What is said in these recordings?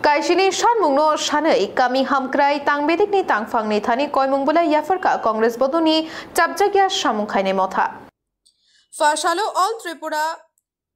Kaisini Shan Mungno Shana Kami Hamkrai Tang Bedik ni Tang Fang ni Thani Koi Mungbula Yafarka Congress Bodoni Chapjagya Shamukhaine Motha. Fashalo All Tripura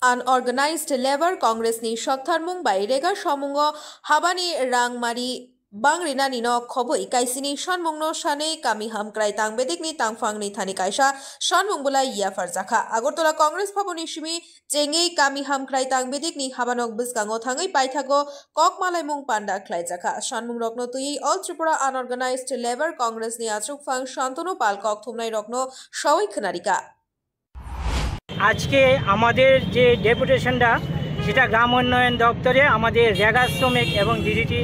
Unorganized Labor Congress ni Shokthar Mumbai Rega Shamungo Habani Rangmari Bangrina Nino Khoboi Kaisini Shan Mungno Shane Kami Hamkrai Tang Bedik ni Tang Fang ni Thani Kaisa Shan Mungbula Yafarzakha Agortola Congress Bhaboni Shimi Jengei Kami Hamkrai Tang Bedik ni Habanok Biskango Thangai Paithago Kokmalai Mung Panda Klaijaka Shan Mung Rokno Tui All Tripura Unorganized Labor Congress ni Achuk Fang Shantanu Pal Kok Thumnai Rokno Shawai Khnarika আজকে আমাদের যে ডেপুটেশনটা সেটা গ্রাম উন্নয়ন দপ্তরে আমাদের রেগা শ্রমিক এবং DDT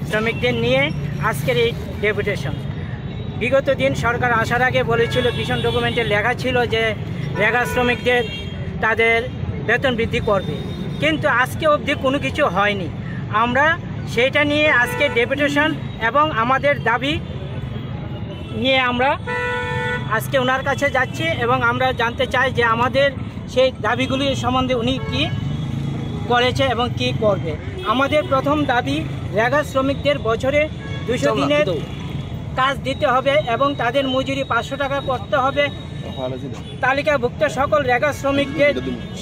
শ্রমিকদের নিয়ে আজকের এই ডেপুটেশন। বিগত দিন সরকার আসার আগে বলেছিল, ভীষণ ডকুমেন্টে লেখা ছিল যে রেগা শ্রমিকদের তাদের বেতন বৃদ্ধি করবে, কিন্তু আজকে অবধি কোনো কিছু হয়নি। আমরা সেইটা নিয়ে আজকে ডেপুটেশন এবং আমাদের দাবি নিয়ে আমরা আজকে ওনার কাছে যাচ্ছি এবং আমরা জানতে চাই যে আমাদের সেই দাবিগুলির সম্বন্ধে উনি কি করেছে এবং কি করবে। আমাদের প্রথম দাবি রেগা শ্রমিকদের বছরে 200 দিনের কাজ দিতে হবে এবং তাদের মজুরি 500 টাকা করতে হবে। তালিকাভুক্ত সকল রেগা শ্রমিকদের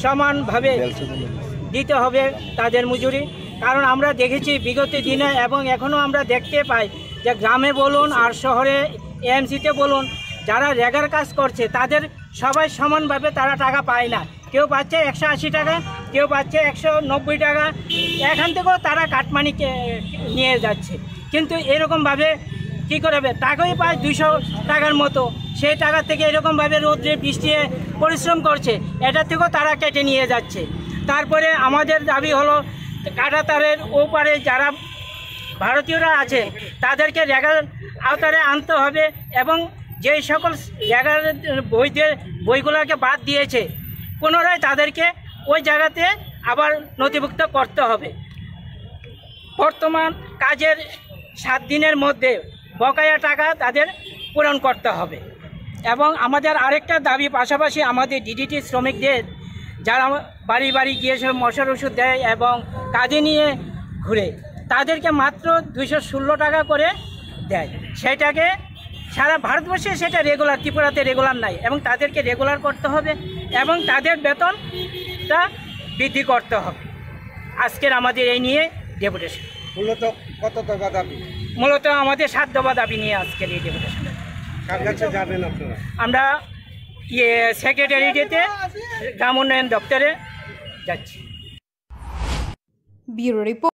সমানভাবে দিতে হবে তাদের মজুরি। কারণ আমরা দেখেছি বিগত দিনে এবং এখনও আমরা দেখতে পাই যে গ্রামে বলুন আর শহরে এএমসিতে বলুন, যারা রেগার কাজ করছে তাদের সবাই সমানভাবে তারা টাকা পায় না। কেউ পাচ্ছে 180 টাকা, কেউ পাচ্ছে 190 টাকা, এখান থেকেও তারা কাটমানি নিয়ে যাচ্ছে। কিন্তু এরকমভাবে কী করবে, টাকাই পায় 200 টাকার মতো, সেই টাকা থেকে এরকমভাবে রোদ্রে বৃষ্টিতে পরিশ্রম করছে, এটা থেকেও তারা কেটে নিয়ে যাচ্ছে। তারপরে আমাদের দাবি হলো কাঁটাতারের ওপারে যারা ভারতীয়রা আছে তাদেরকে রেগার আওতায় আনতে হবে এবং যেই সকল জায়গার বইগুলোকে বাদ দিয়েছে পুনরায় তাদেরকে ওই জায়গাতে আবার নথিভুক্ত করতে হবে। বর্তমান কাজের 7 দিনের মধ্যে বকেয়া টাকা তাদের পূরণ করতে হবে। এবং আমাদের আরেকটা দাবি, পাশাপাশি আমাদের ডিডিটি শ্রমিকদের যারা বাড়ি বাড়ি গিয়ে সব মশার ওষুধ দেয় এবং কাজে নিয়ে ঘুরে, তাদেরকে মাত্র 216 টাকা করে দেয়। সেটাকে সারা ভারতবর্ষে সেটা রেগুলার, ত্রিপুরাতে রেগুলার নাই এবং তাদেরকে রেগুলার করতে হবে এবং তাদের বেতনটা বৃদ্ধি করতে হবে। আজকের আমাদের এই নিয়ে ডেপুটেশন। মূলত কত দফা দাবি? মূলত আমাদের 7 দফা দাবি নিয়ে আজকের এই ডেপুটেশন। কার কাছে যাবেন আপনারা? আমরা সেক্রেটারিয়েটে গ্রাম উন্নয়ন দপ্তরে যাচ্ছি। Bureau report.